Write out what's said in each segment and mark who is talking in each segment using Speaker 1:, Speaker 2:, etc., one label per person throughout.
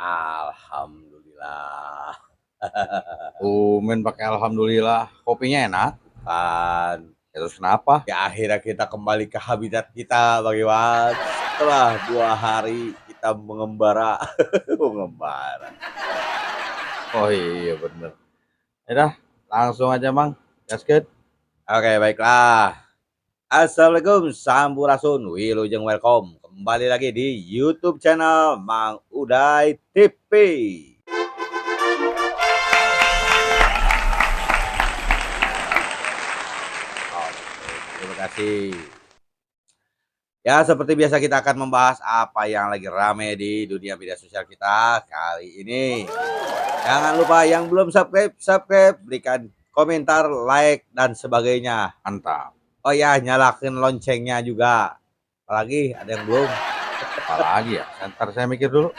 Speaker 1: Alhamdulillah.
Speaker 2: Tumben pakai alhamdulillah. Kopinya enak.
Speaker 1: Kan,
Speaker 2: Terus kenapa?
Speaker 1: ya akhirnya kita kembali ke habitat kita, Bang Iwan. Setelah 2 hari kita mengembara, mengembara.
Speaker 2: Oh iya bener. Yaudah, langsung aja Mang. Gasket.
Speaker 1: Oke, baiklah. Assalamualaikum, sampurasun, wilujeng welcome. Kembali lagi di YouTube channel Mang Uday TV. Oke, terima kasih. Ya, seperti biasa kita akan membahas apa yang lagi rame di dunia media sosial kita kali ini. Jangan lupa yang belum subscribe, berikan komentar, like, dan sebagainya.
Speaker 2: Mantap.
Speaker 1: Oh ya, nyalakan loncengnya juga. Apalagi ada yang belum.
Speaker 2: Apalagi ya? Ntar saya mikir dulu.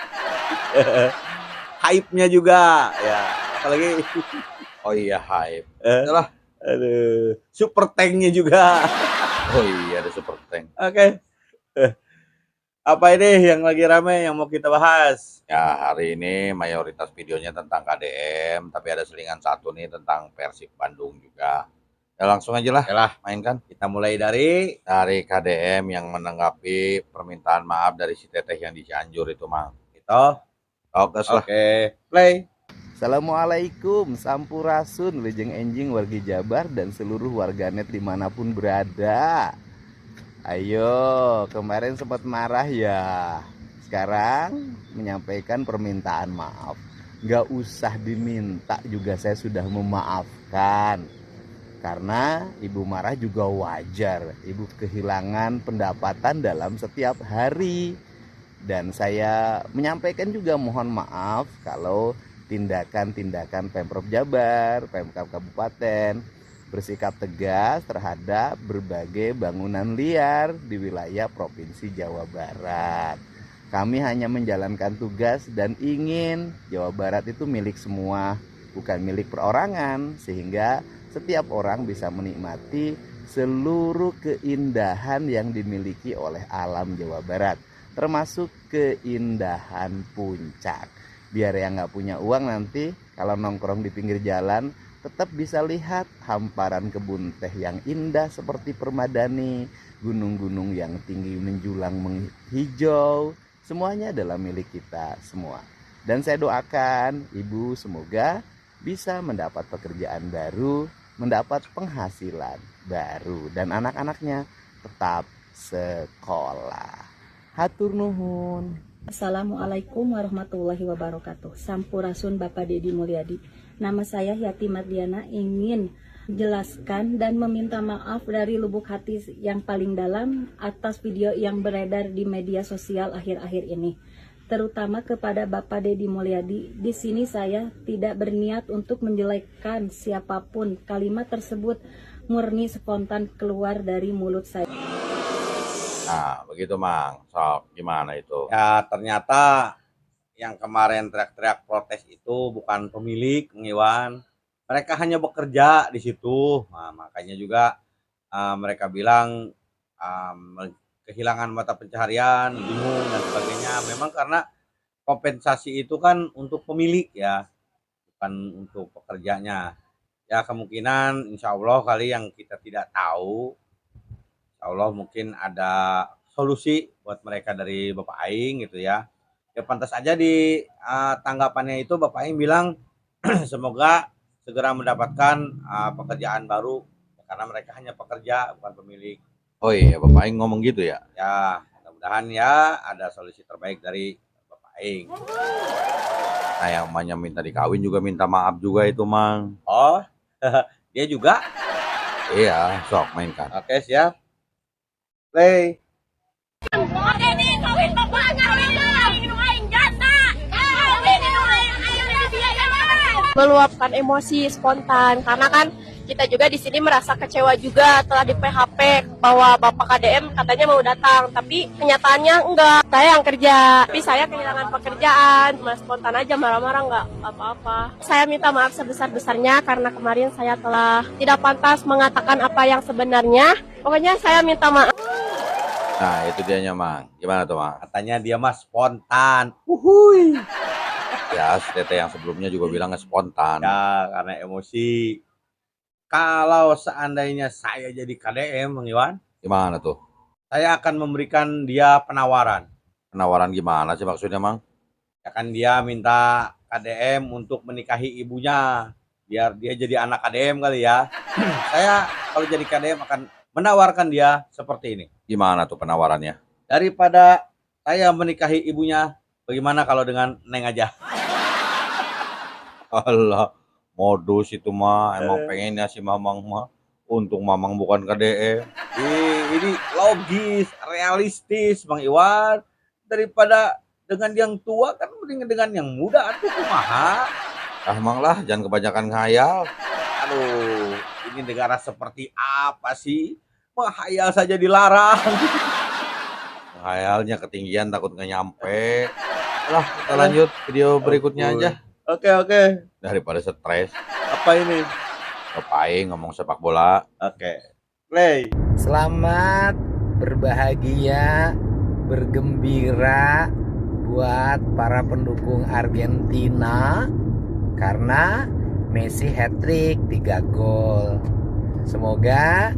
Speaker 1: Hype-nya juga. Ya, apalagi.
Speaker 2: Oh iya hype.
Speaker 1: Eh,
Speaker 2: Udah lah.
Speaker 1: aduh, super tank-nya juga.
Speaker 2: Oh iya ada super tank.
Speaker 1: Oke. Apa ini yang lagi rame yang mau kita bahas?
Speaker 2: Ya hari ini mayoritas videonya tentang KDM, tapi ada selingan satu nih tentang Persib Bandung juga. Ya langsung aja lah.
Speaker 1: Yalah,
Speaker 2: Mainkan.
Speaker 1: kita mulai dari
Speaker 2: KDM yang menanggapi permintaan maaf dari si Teteh yang di Cianjur itu Mang.
Speaker 1: itu.
Speaker 2: Oke lah.
Speaker 1: Oke, play.
Speaker 3: Assalamualaikum, sampurasun, lejeng enjing wargi Jabar dan seluruh warganet dimanapun berada. Ayo, kemarin sempat marah ya. Sekarang menyampaikan permintaan maaf. Gak usah diminta juga saya sudah memaafkan. Karena ibu marah juga wajar. Ibu kehilangan pendapatan dalam setiap hari. Dan saya menyampaikan juga mohon maaf kalau tindakan-tindakan Pemprov Jabar, Pemkab Kabupaten bersikap tegas terhadap berbagai bangunan liar di wilayah Provinsi Jawa Barat. Kami hanya menjalankan tugas dan ingin Jawa Barat itu milik semua, bukan milik perorangan, sehingga setiap orang bisa menikmati seluruh keindahan yang dimiliki oleh alam Jawa Barat, termasuk keindahan puncak. Biar yang nggak punya uang nanti kalau nongkrong di pinggir jalan tetap bisa lihat hamparan kebun teh yang indah seperti Permadani, gunung-gunung yang tinggi menjulang menghijau, semuanya adalah milik kita semua. Dan saya doakan ibu semoga bisa mendapat pekerjaan baru, mendapat penghasilan baru, dan anak-anaknya tetap sekolah. Hatur nuhun.
Speaker 4: Assalamualaikum warahmatullahi wabarakatuh. Sampurasun Bapak Dedi Mulyadi. Nama saya Yati Mardiana, ingin jelaskan dan meminta maaf dari lubuk hati yang paling dalam atas video yang beredar di media sosial akhir-akhir ini. Terutama kepada Bapak Dedi Mulyadi. Di sini saya tidak berniat untuk menjelekkan siapapun. Kalimat tersebut murni spontan keluar dari mulut saya.
Speaker 2: Nah begitu Mang. Sok gimana itu?
Speaker 1: Ya, ternyata yang kemarin teriak-teriak protes itu bukan pemilik, Bang Iwan. Mereka hanya bekerja di situ. Nah, makanya juga mereka bilang kehilangan mata pencaharian, bingung dan sebagainya. Memang karena kompensasi itu kan untuk pemilik ya, bukan untuk pekerjanya. Ya kemungkinan insya Allah kali yang kita tidak tahu, insya Allah mungkin ada solusi buat mereka dari Bapak Aing gitu ya. Ya pantas aja di tanggapannya itu Bapak Aing bilang semoga segera mendapatkan pekerjaan baru karena mereka hanya pekerja bukan pemilik.
Speaker 2: Oh iya Bapak Aing ngomong gitu ya.
Speaker 1: Ya mudah-mudahan ya ada solusi terbaik dari Bapak Aing.
Speaker 2: Nah yang emaknya minta dikawin juga minta maaf juga itu Mang.
Speaker 1: Oh dia juga.
Speaker 2: Iya sok mainkan.
Speaker 1: Oke siap. Play.
Speaker 5: Meluapkan emosi spontan karena kan kita juga di sini merasa kecewa juga telah di PHP bahwa Bapak KDM katanya mau datang, tapi kenyataannya enggak. Saya yang kerja, tapi saya kehilangan pekerjaan. Mas spontan aja marah-marah enggak apa-apa. Saya minta maaf sebesar-besarnya karena kemarin saya telah tidak pantas mengatakan apa yang sebenarnya. Pokoknya saya minta maaf.
Speaker 2: Nah itu dianya Mang. Gimana tuh Mang?
Speaker 1: Katanya dia mah spontan. Uhuy.
Speaker 2: Ya, si Tete yang sebelumnya juga bilangnya spontan.
Speaker 1: Ya, karena emosi. Kalau seandainya saya jadi KDM, Bang Iwan,
Speaker 2: Gimana tuh?
Speaker 1: saya akan memberikan dia penawaran.
Speaker 2: Penawaran gimana sih maksudnya, Mang?
Speaker 1: Ya kan dia minta KDM untuk menikahi ibunya, biar dia jadi anak KDM kali ya. Saya kalau jadi KDM akan menawarkan dia seperti ini.
Speaker 2: Gimana tuh penawarannya?
Speaker 1: Daripada saya menikahi ibunya, bagaimana kalau dengan Neng aja?
Speaker 2: Alah, modus itu mah. Emang pengennya si Mamang mah. Untung Mamang bukan KDM.
Speaker 1: Ini logis, realistis, Bang Iwan. Daripada dengan yang tua kan mending dengan yang muda atuh kumaha.
Speaker 2: Ah, Mang lah, jangan kebanyakan ngayal.
Speaker 1: Aduh, ini negara seperti apa sih? Menghayal saja dilarang.
Speaker 2: Ngayalnya ketinggian takut nggak nyampe. Lah, kita lanjut video berikutnya aja.
Speaker 1: Oke.
Speaker 2: Daripada stres.
Speaker 1: Apa ini?
Speaker 2: Ngapain ngomong sepak bola.
Speaker 1: Oke. Play.
Speaker 3: Selamat berbahagia, bergembira buat para pendukung Argentina karena Messi hat-trick 3 gol. Semoga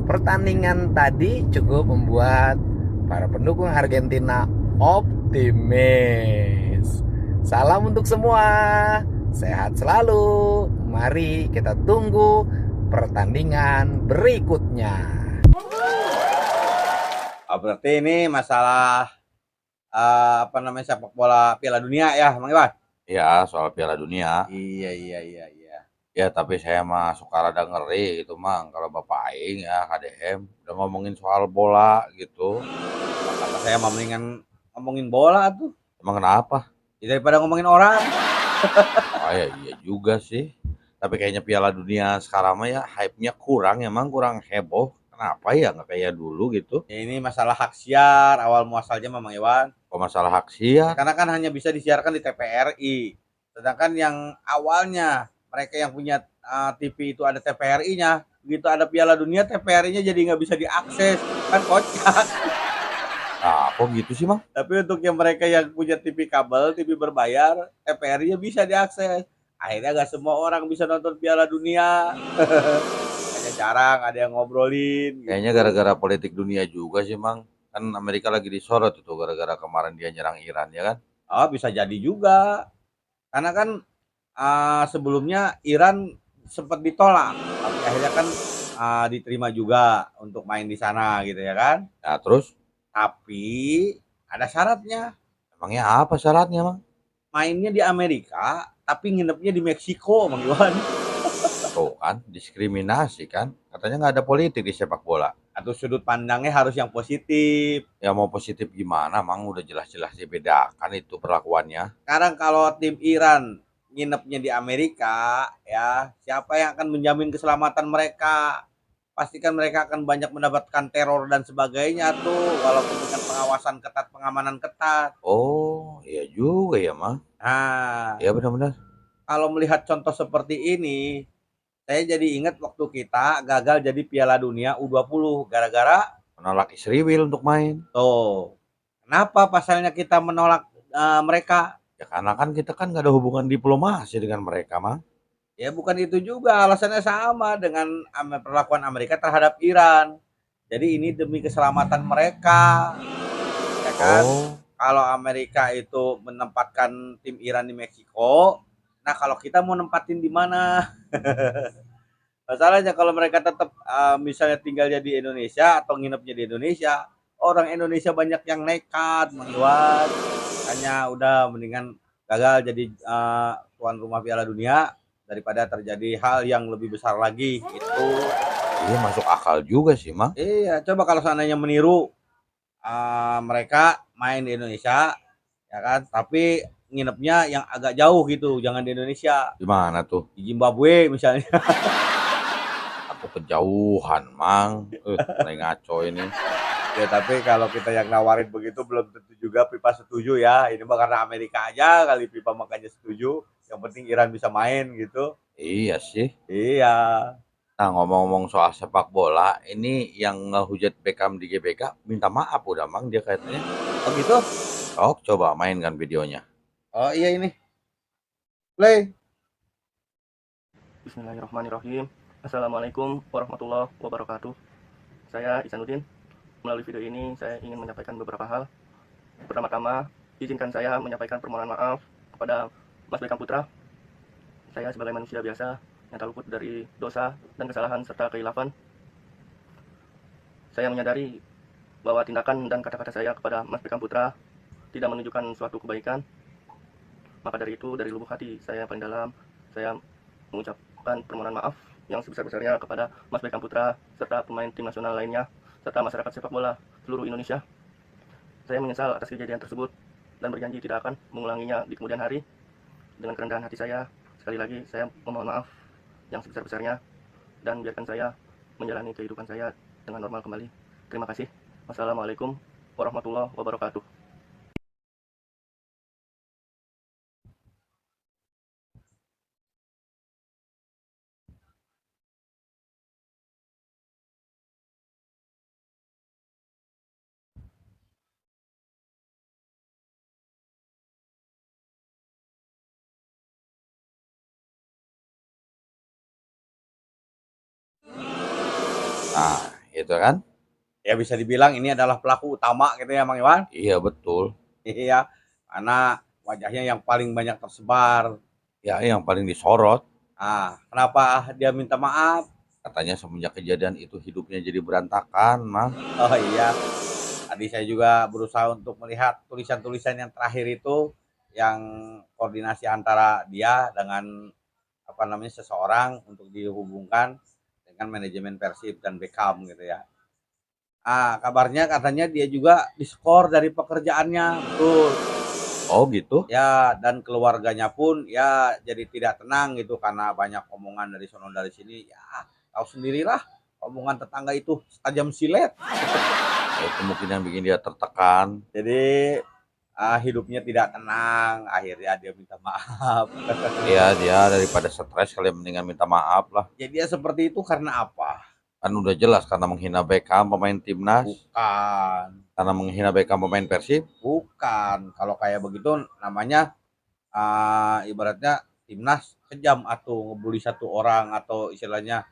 Speaker 3: pertandingan tadi cukup membuat para pendukung Argentina optimis. Salam untuk semua, sehat selalu. Mari kita tunggu pertandingan berikutnya.
Speaker 1: Berarti ini masalah sepak bola Piala Dunia ya, Bang Iwan?
Speaker 2: Ya, soal Piala Dunia.
Speaker 1: Iya.
Speaker 2: Ya, tapi saya mah suka rada ngeri gitu, Mang. Kalau Bapak Aing ya, KDM, udah ngomongin soal bola gitu.
Speaker 1: Kata saya mah mendingan ngomongin bola tuh.
Speaker 2: Emang kenapa?
Speaker 1: Ya, daripada ngomongin orang.
Speaker 2: Oh ya, iya juga sih. Tapi kayaknya Piala Dunia sekarang mah ya hype-nya kurang, emang kurang heboh. Kenapa ya nggak kayak dulu gitu?
Speaker 1: Ya, ini masalah hak siar awal muasalnya Bang Iwan.
Speaker 2: Kok masalah hak siar?
Speaker 1: Karena kan hanya bisa disiarkan di TVRI. Sedangkan yang awalnya mereka yang punya TV itu ada TVRI-nya, begitu ada Piala Dunia TVRI-nya jadi nggak bisa diakses, kan kocak.
Speaker 2: Nah, kok gitu sih, Mang?
Speaker 1: Tapi untuk yang mereka yang punya TV kabel, TV berbayar, TVRI-nya bisa diakses. Akhirnya nggak semua orang bisa nonton Piala Dunia. Hanya jarang ada yang ngobrolin.
Speaker 2: Kayaknya gara-gara politik dunia juga sih, Mang. Kan Amerika lagi disorot itu gara-gara kemarin dia nyerang Iran, ya kan?
Speaker 1: Oh, bisa jadi juga. Karena kan sebelumnya Iran sempat ditolak, tapi akhirnya kan diterima juga untuk main di sana gitu ya kan.
Speaker 2: Nah, terus
Speaker 1: Tapi ada syaratnya.
Speaker 2: emangnya apa syaratnya, Mang?
Speaker 1: Mainnya di Amerika, tapi nginepnya di Meksiko, Bang Iwan.
Speaker 2: Tuh kan, diskriminasi kan. Katanya nggak ada politik di sepak bola.
Speaker 1: Atau sudut pandangnya harus yang positif.
Speaker 2: Ya mau positif gimana, Mang? Udah jelas-jelas dibedakan itu perlakuannya.
Speaker 1: Sekarang kalau tim Iran nginepnya di Amerika, ya siapa yang akan menjamin keselamatan mereka? Pastikan mereka akan banyak mendapatkan teror dan sebagainya tuh, walaupun dengan pengawasan ketat, pengamanan ketat.
Speaker 2: Oh, iya juga ya, Mang.
Speaker 1: Nah,
Speaker 2: Ya benar-benar.
Speaker 1: kalau melihat contoh seperti ini, saya jadi ingat waktu kita gagal jadi Piala Dunia U20 gara-gara
Speaker 2: Menolak Israel untuk main.
Speaker 1: tuh. Kenapa pasalnya kita menolak mereka?
Speaker 2: Ya karena kan kita kan nggak ada hubungan diplomasi dengan mereka, Mang.
Speaker 1: Ya bukan itu juga, alasannya sama dengan perlakuan Amerika terhadap Iran. Jadi ini demi keselamatan mereka, ya kan?
Speaker 2: Oh,
Speaker 1: Kalau Amerika itu menempatkan tim Iran di Meksiko, nah kalau kita mau nempatin di mana? Masalahnya kalau mereka tetap misalnya tinggalnya di Indonesia atau nginepnya di Indonesia, orang Indonesia banyak yang nekat, Bang Iwan. Hanya udah mendingan gagal jadi tuan rumah Piala Dunia daripada terjadi hal yang lebih besar lagi itu.
Speaker 2: iya masuk akal juga sih, Mang.
Speaker 1: Iya, coba kalau seandainya meniru mereka main di Indonesia, ya kan? Tapi nginepnya yang agak jauh gitu, jangan di Indonesia,
Speaker 2: Gimana tuh?
Speaker 1: di Zimbabwe misalnya.
Speaker 2: Aku kejauhan, Mang. Mulai ngaco ini.
Speaker 1: Ya tapi kalau kita yang nawarin begitu belum tentu juga FIFA setuju ya. Ini mah karena Amerika aja kali FIFA makanya setuju. Yang penting Iran bisa main gitu.
Speaker 2: Iya sih.
Speaker 1: Iya.
Speaker 2: Nah, ngomong-ngomong soal sepak bola, ini yang ngehujat Beckham di GBK minta maaf udah, Mang, dia katanya.
Speaker 1: Oh gitu?
Speaker 2: Oh, coba mainkan videonya.
Speaker 1: Oh iya ini. Play.
Speaker 6: Bismillahirrahmanirrahim. Assalamualaikum warahmatullahi wabarakatuh. Saya Isanuddin. Melalui video ini saya ingin menyampaikan beberapa hal. Pertama-tama, izinkan saya menyampaikan permohonan maaf kepada Mas Bekam Putra. Saya sebagai manusia biasa yang tak luput dari dosa dan kesalahan serta kekhilafan. Saya menyadari bahwa tindakan dan kata-kata saya kepada Mas Bekam Putra tidak menunjukkan suatu kebaikan. Maka dari itu, dari lubuk hati saya yang paling dalam, saya mengucapkan permohonan maaf yang sebesar-besarnya kepada Mas Bekam Putra serta pemain tim nasional lainnya serta masyarakat sepak bola seluruh Indonesia. Saya menyesal atas kejadian tersebut dan berjanji tidak akan mengulanginya di kemudian hari. Dengan kerendahan hati saya, sekali lagi saya memohon maaf yang sebesar-besarnya dan biarkan saya menjalani kehidupan saya dengan normal kembali. Terima kasih. Wassalamualaikum warahmatullahi wabarakatuh.
Speaker 2: Nah, itu kan?
Speaker 1: Ya bisa dibilang ini adalah pelaku utama gitu ya Mang Iwan.
Speaker 2: Iya betul.
Speaker 1: Iya, karena wajahnya yang paling banyak tersebar.
Speaker 2: Ya yang paling disorot.
Speaker 1: Kenapa dia minta maaf?
Speaker 2: Katanya semenjak kejadian itu hidupnya jadi berantakan, Mang.
Speaker 1: Oh iya, tadi saya juga berusaha untuk melihat tulisan-tulisan yang terakhir itu yang koordinasi antara dia dengan seseorang untuk dihubungkan dengan manajemen Persib dan Beckham gitu ya. Kabarnya katanya dia juga diskor dari pekerjaannya, betul.
Speaker 2: Oh gitu?
Speaker 1: Ya, dan keluarganya pun ya jadi tidak tenang gitu karena banyak omongan dari sono dari sini. Ya, tahu sendirilah, omongan tetangga itu tajam silet.
Speaker 2: Ya, itu mungkin yang bikin dia tertekan.
Speaker 1: Jadi hidupnya tidak tenang, akhirnya dia minta maaf.
Speaker 2: Iya, dia daripada stres kalian mendingan minta maaf lah.
Speaker 1: Jadi dia seperti itu karena apa?
Speaker 2: Kan udah jelas karena menghina Beckham pemain timnas,
Speaker 1: Bukan,
Speaker 2: karena menghina Beckham pemain Persib.
Speaker 1: bukan. Kalau kayak begitu namanya ibaratnya timnas kejam atau ngebully satu orang atau istilahnya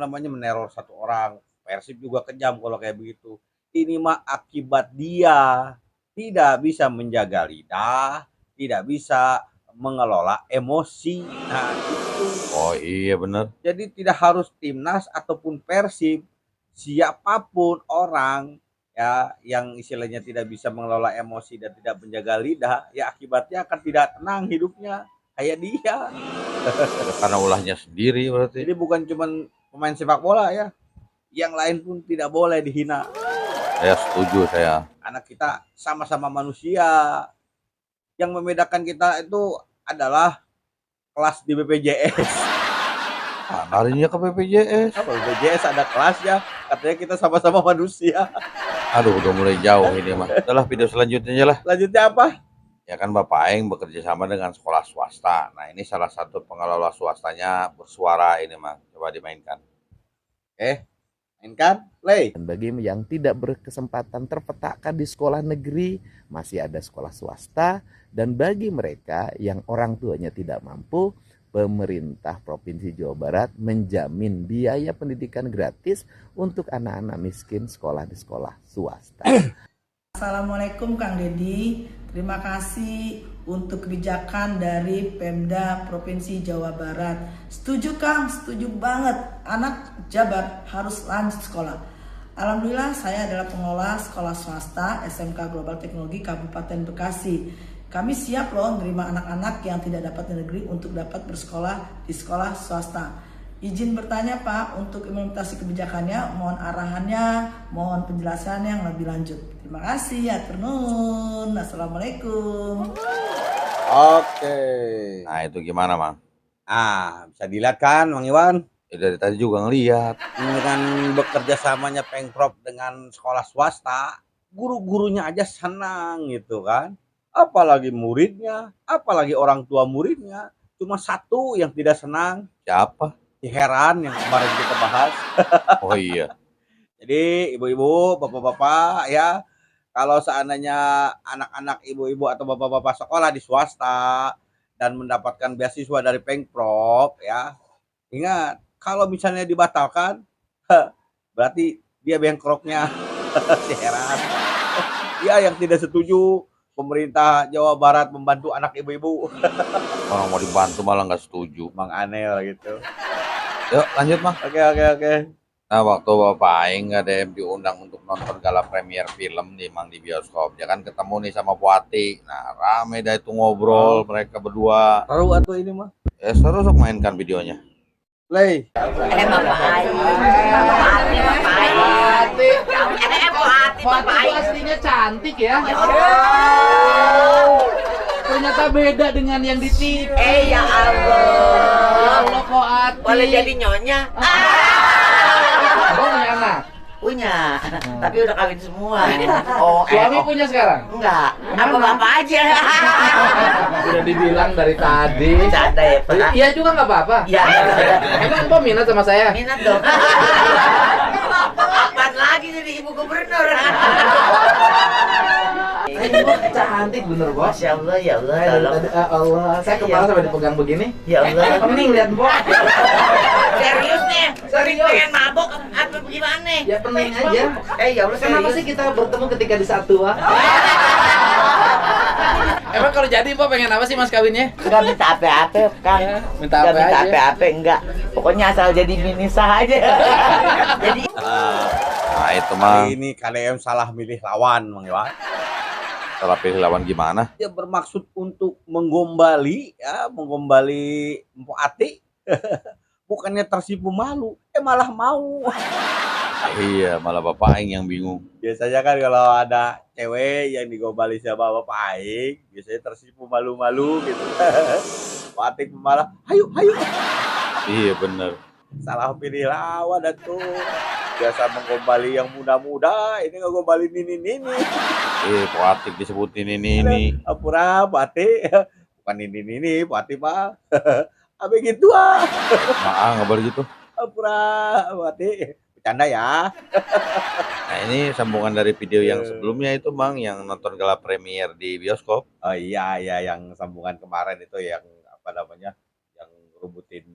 Speaker 1: meneror satu orang. Persib juga kejam kalau kayak begitu. Ini mah akibat dia tidak bisa menjaga lidah, tidak bisa mengelola emosi. Nah, itu.
Speaker 2: Oh iya bener.
Speaker 1: Jadi tidak harus timnas ataupun Persib, siapapun orang ya yang istilahnya tidak bisa mengelola emosi dan tidak menjaga lidah, ya akibatnya akan tidak tenang hidupnya kayak dia.
Speaker 2: Ya, karena ulahnya sendiri berarti.
Speaker 1: Jadi bukan cuma pemain sepak bola ya, yang lain pun tidak boleh dihina.
Speaker 2: Saya setuju saya.
Speaker 1: Karena kita sama-sama manusia. Yang membedakan kita itu adalah kelas di BPJS.
Speaker 2: Larinya ke BPJS.
Speaker 1: BPJS ada kelasnya, katanya kita sama-sama manusia.
Speaker 2: Aduh udah mulai jauh ini mah. Udahlah video selanjutnya aja lah.
Speaker 1: Lanjutnya apa?
Speaker 2: Ya kan Bapak Aing bekerja sama dengan sekolah swasta. Nah ini salah satu pengelola swastanya bersuara ini mah. Coba dimainkan.
Speaker 1: Mainkan, play.
Speaker 3: Dan bagi yang tidak berkesempatan terpetakan di sekolah negeri, masih ada sekolah swasta. Dan bagi mereka yang orang tuanya tidak mampu, pemerintah Provinsi Jawa Barat menjamin biaya pendidikan gratis untuk anak-anak miskin sekolah di sekolah swasta.
Speaker 7: Assalamualaikum Kang Dedi, terima kasih untuk kebijakan dari Pemda Provinsi Jawa Barat. Setuju Kang, setuju banget, anak Jabar harus lanjut sekolah. Alhamdulillah saya adalah pengelola sekolah swasta SMK Global Teknologi Kabupaten Bekasi. Kami siap loh menerima anak-anak yang tidak dapat di negeri untuk dapat bersekolah di sekolah swasta. Izin bertanya Pak, untuk implementasi kebijakannya, mohon arahannya, mohon penjelasannya yang lebih lanjut. Terima kasih, ya Turnun. Assalamualaikum.
Speaker 1: Oke.
Speaker 2: Nah itu gimana Mang?
Speaker 1: Bisa dilihat kan Mang Iwan?
Speaker 2: Ya, dari tadi juga ngeliat.
Speaker 1: Dengan bekerja samanya Pengprov dengan sekolah swasta, guru-gurunya aja senang gitu kan. Apalagi muridnya, apalagi orang tua muridnya. Cuma satu yang tidak senang.
Speaker 2: Siapa?
Speaker 1: Heran yang kemarin kita bahas.
Speaker 2: Oh iya.
Speaker 1: Jadi ibu-ibu, bapak-bapak ya, kalau seandainya anak-anak ibu-ibu atau bapak-bapak sekolah di swasta dan mendapatkan beasiswa dari Pemprov ya, ingat kalau misalnya dibatalkan, berarti dia bengkroknya. Si heran. Dia yang tidak setuju pemerintah Jawa Barat membantu anak ibu-ibu.
Speaker 2: Orang mau dibantu malah nggak setuju.
Speaker 1: Emang aneh lah gitu.
Speaker 2: Yuk lanjut mah.
Speaker 1: Oke.
Speaker 2: Nah waktu Bapak Aing ada yang diundang untuk nonton gala premier film nih Mang di bioskop. Ya kan ketemu nih sama Puati. Nah rame dah itu ngobrol mereka berdua.
Speaker 1: Taruh atuh ini mah.
Speaker 2: Ya seru sok mainkan videonya.
Speaker 1: Play.
Speaker 3: Fatih aslinya cantik ya. Ternyata beda dengan yang di TV.
Speaker 8: Ya Allah.
Speaker 3: Ya Allah kok Ati.
Speaker 8: Boleh jadi nyonya?
Speaker 3: Oh, punya anak.
Speaker 8: Punya, tapi udah kawin semua. Oh,
Speaker 3: Suami punya sekarang?
Speaker 8: enggak. Apa bapak aja?
Speaker 3: Udah dibilang dari tadi.
Speaker 8: Bercanda ya, Pak?
Speaker 3: Iya juga nggak apa-apa.
Speaker 8: Ya,
Speaker 3: Emang Mbak minat sama saya?
Speaker 8: minat dong. Apaan lagi jadi ibu gubernur?
Speaker 3: Ini Mbak cantik bener Bos.
Speaker 8: Masya Allah, ya Allah. Tolong.
Speaker 3: Allah, saya kepala sampai dipegang begini.
Speaker 8: Ya Allah.
Speaker 3: Pening lihat Mbak.
Speaker 8: Serius nih?
Speaker 3: Serius.
Speaker 8: Pengen mabok apa gimana?
Speaker 3: Ya pening aja.
Speaker 8: Ya Allah,
Speaker 3: Kenapa
Speaker 8: serius.
Speaker 3: sih kita bertemu ketika di satu? Emang kalau jadi Mbak pengen apa sih mas kawinnya?
Speaker 8: Enggak minta apa-apa, Kang.
Speaker 3: Ya, minta
Speaker 8: Enggak
Speaker 3: apa
Speaker 8: minta
Speaker 3: aja.
Speaker 8: apa-apa, enggak. Pokoknya asal jadi mini sah aja. Jadi
Speaker 2: Nah itu mah
Speaker 1: Kali ini KDM salah milih lawan, Mang Iwan.
Speaker 2: salah pilih lawan gimana?
Speaker 1: Dia bermaksud untuk menggombali Mpo Ati. Bukannya tersipu malu, malah mau.
Speaker 2: Iya malah Bapak Aing yang bingung.
Speaker 1: Biasanya kan kalau ada cewek yang digombali sama Bapak Aing, biasanya tersipu malu-malu gitu. Pak Ati malah, hayu.
Speaker 2: Iya bener.
Speaker 1: Salah pilih lawan tuh. Biasa menggombali yang muda-muda, ini ngegombali nini.
Speaker 2: Puatik disebutin ini.
Speaker 1: Apura, Pak Ati. Bukan nini, Pak Ati mah. Abe gitu
Speaker 2: Maaf nggak boleh gitu.
Speaker 1: Apura, Pak Ati. Bercanda ya.
Speaker 2: Nah ini sambungan dari video yang sebelumnya itu Mang yang nonton gala premier di bioskop.
Speaker 1: Oh iya, yang sambungan kemarin itu yang apa namanya, yang ngerubutin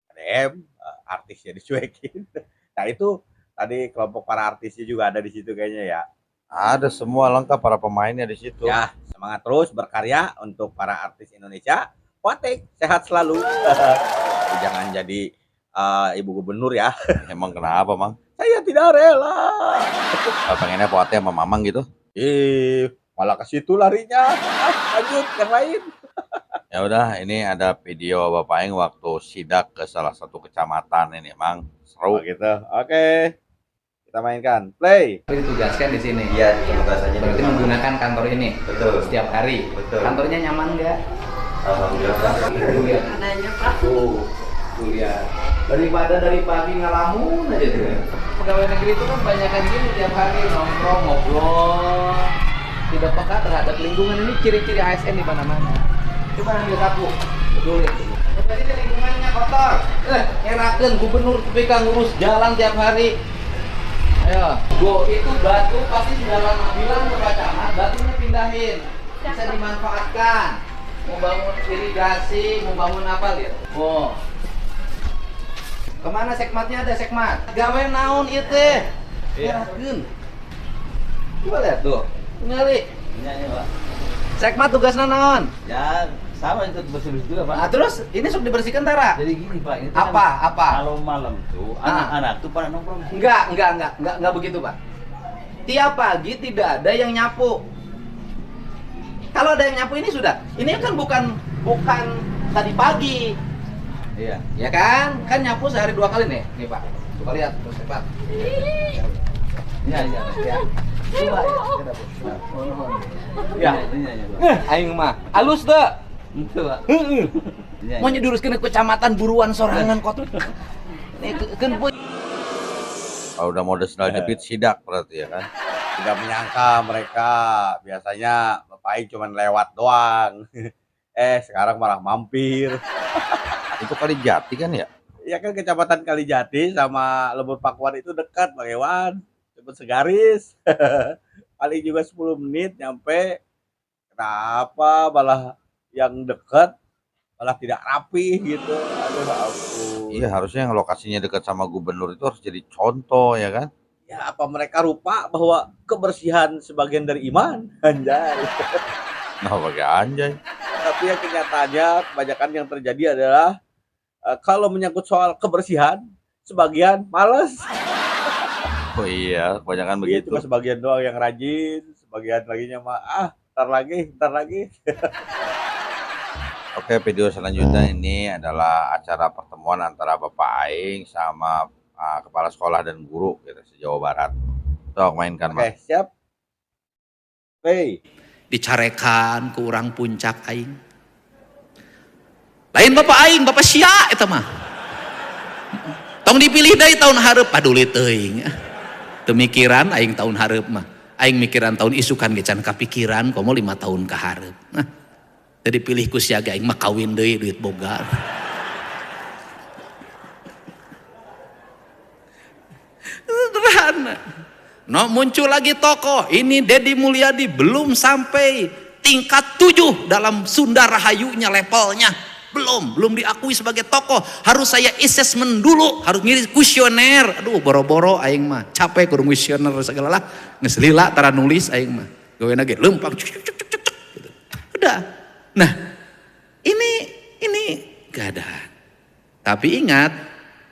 Speaker 1: KDM, artisnya dicuekin. Nah itu tadi kelompok para artisnya juga ada di situ kayaknya ya.
Speaker 2: Ada semua lengkap para pemainnya di situ.
Speaker 1: Ya, semangat terus berkarya untuk para artis Indonesia. Watik, sehat selalu. Jangan jadi ibu gubernur ya.
Speaker 2: Emang kenapa Mang?
Speaker 1: Saya tidak rela.
Speaker 2: Pengennya Puati sama Mamang gitu?
Speaker 1: Malah ke situ larinya. Lanjut yang lain.
Speaker 2: Ya udah, ini ada video Bapak Aing waktu sidak ke salah satu kecamatan ini, Mang.
Speaker 1: Oh
Speaker 2: Seru.
Speaker 1: gitu. Oke. Kita mainkan. Play.
Speaker 3: Ditugaskan di sini.
Speaker 9: Iya, tugas aja.
Speaker 3: Berarti menggunakan kantor ini
Speaker 9: Betul.
Speaker 3: setiap hari.
Speaker 9: Betul.
Speaker 3: Kantornya nyaman nggak?
Speaker 9: Alhamdulillah.
Speaker 3: Tuh lihat. Tuh lihat. Daripada dari pagi ngelamun aja tuh. Pegawai negeri itu kan banyak kan gini tiap hari nongkrong ngobrol. Tidak peka terhadap lingkungan, ini ciri-ciri ASN di mana-mana. Coba ambil sapu. Betul ya. Berarti lingkungannya kotor. Enakan gubernur PK ngurus jalan tiap hari. Ayo, itu batu pasti sudah lama bilang ke Pak Camat, batunya pindahin, bisa dimanfaatkan. Mau bangun irigasi, mau bangun apa lihat? Oh, kemana sekmatnya ada sekmat? Gawe naon ieu teh? Gerakeun. Coba lihat tuh, ngali.
Speaker 9: Iya, Pak.
Speaker 3: Sekmat tugasna naon?
Speaker 9: Ya, sama itu bersih-bersih juga, Pak.
Speaker 3: Nah, terus ini sok dibersihkan Tara?
Speaker 9: Jadi gini, Pak, ini tuh
Speaker 3: Apa?
Speaker 9: kan
Speaker 3: Apa?
Speaker 9: Kalau malam tuh anak-anak tuh pada nongkrong.
Speaker 3: Enggak begitu, Pak. Tiap pagi tidak ada yang nyapu. Kalau ada yang nyapu ini sudah. Ini kan bukan tadi pagi.
Speaker 9: Iya.
Speaker 3: Ya kan? Kan nyapu sehari 2 kali nih. Nih, Pak. Coba lihat, terus cepat.
Speaker 9: Iya.
Speaker 3: Ya. Coba
Speaker 9: Iya, iya, Pak.
Speaker 3: Aing mah halus teu.
Speaker 9: Itu, Pak. Iya,
Speaker 3: Mau nyeduruskeun ke kecamatan buruan sorangan kotor. Nih keun
Speaker 2: Kalau udah mode sendal jepit sidak berarti ya kan?
Speaker 1: Tidak menyangka mereka biasanya Bapak Aing cuma lewat doang. Sekarang malah mampir.
Speaker 2: Itu kali Jati kan ya?
Speaker 1: Ya kan kecamatan Kalijati sama Lembur Pakuan itu dekat Bang Ewan. Cuma segaris. paling juga 10 menit nyampe. Kenapa malah yang dekat malah tidak rapi gitu. Aduh ampun.
Speaker 2: Iya, harusnya yang lokasinya dekat sama gubernur itu harus jadi contoh ya kan?
Speaker 1: Ya apa mereka lupa bahwa kebersihan sebagian dari iman? Anjay.
Speaker 2: Nah, pakai anjay.
Speaker 1: Tapi yang kenyataannya kebanyakan yang terjadi adalah kalau menyangkut soal kebersihan, sebagian males.
Speaker 2: Oh iya, kebanyakan
Speaker 1: Iya,
Speaker 2: begitu.
Speaker 1: cuma sebagian doang yang rajin, sebagian laginya mah ntar lagi.
Speaker 2: Oke, video selanjutnya ini adalah acara pertemuan antara Bapak Aing sama kepala sekolah dan guru gitu se-Jawa Barat. Sok mainkan,
Speaker 1: Oke, siap. Hey.
Speaker 10: Dicarekan ke urang puncak aing. Lain bapak aing, bapak sia eta mah. Tong dipilih deui tahun hareup paduli teuing. Temikiran aing tahun hareup mah. Aing mikiran tahun isukan ge can kapikiran komo 5 tahun ka hareup. Nah, teu dipilih ku siaga aing mah kawin deui duit boga. Sederhana. No, muncul lagi tokoh, ini Deddy Mulyadi belum sampai tingkat 7 dalam Sunda Rahayunya levelnya. Belum diakui sebagai tokoh. Harus saya assessment dulu, harus ngiris kuesioner. Aduh, boro-boro aing mah capek kudu kuesioner segala lah. Geus lila tara nulis aing mah. Gaweana ge lempang cuk gitu. Udah. Nah, ini gak ada. Tapi ingat,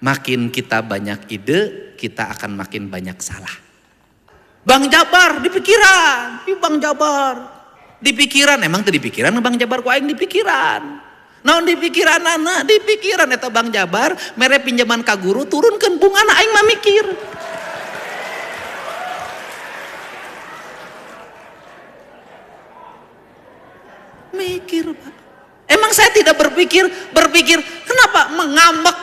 Speaker 10: makin kita banyak ide, kita akan makin banyak salah. Bang Jabar di pikiran, Bang Jabar di pikiran, emang tadi di pikiran Bang Jabar ku aing di pikiran. Naon di pikiran anak, di pikiran eta Bang Jabar mere pinjaman ka guru turunkeun bungana aing mah mikir. Mikir, Pak. Emang saya tidak berpikir kenapa mengambek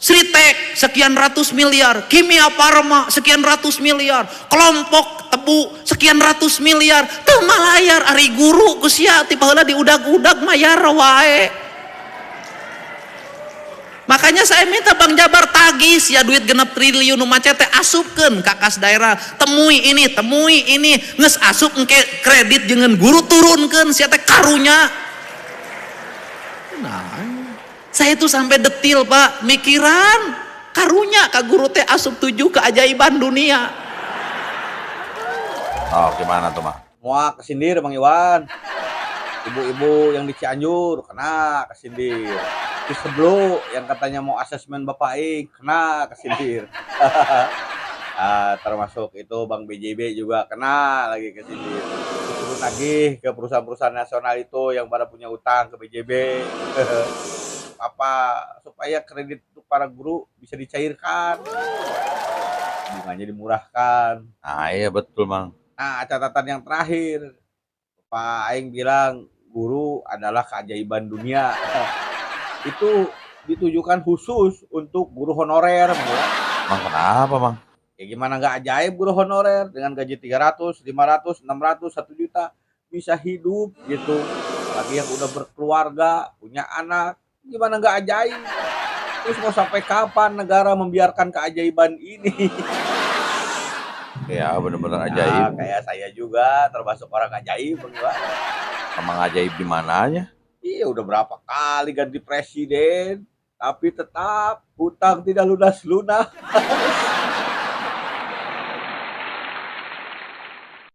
Speaker 10: Sritek sekian ratus miliar, Kimia Farma sekian ratus miliar, kelompok tebu sekian ratus miliar, teu malayar ari guru kusia ti baheula diudag-udag mayar wae. Makanya saya minta Bang Jabar tagih ya duit 6 triliun nu macet teh asupkeun ka kas daerah, temui ini, geus asup engke kredit jeung guru turunkeun sia teh karunya. Nah, saya itu sampai detil Pak, mikiran karunya ka guru teh asup 7 keajaiban dunia.
Speaker 2: Oh, gimana tuh, Mak?
Speaker 1: Muak kesindir Bang Iwan. Ibu-ibu yang di Cianjur kena kesindir. Di Seblo yang katanya mau asesmen Bapak Aing kena kesindir. Termasuk itu Bang BJB juga kena lagi kesindir. Turun lagi ke perusahaan-perusahaan nasional itu yang pada punya utang ke BJB. Apa supaya kredit untuk para guru bisa dicairkan, bunganya dimurahkan.
Speaker 2: Nah iya betul Mang.
Speaker 1: Nah catatan yang terakhir, Pak Aing bilang guru adalah keajaiban dunia. Itu ditujukan khusus untuk guru honorer.
Speaker 2: Mang kenapa Mang?
Speaker 1: Ya gimana nggak ajaib guru honorer dengan gaji 300, 500, 600, 1 juta bisa hidup gitu. Lagi yang udah berkeluarga, punya anak. Gimana nggak ajaib? Terus mau sampai kapan negara membiarkan keajaiban ini?
Speaker 2: Ya bener-bener ajaib.
Speaker 1: Kayak saya juga termasuk orang ajaib, Bang Iwan.
Speaker 2: Emang ajaib di mananya?
Speaker 1: Iya udah berapa kali ganti presiden, tapi tetap hutang tidak lunas-lunas.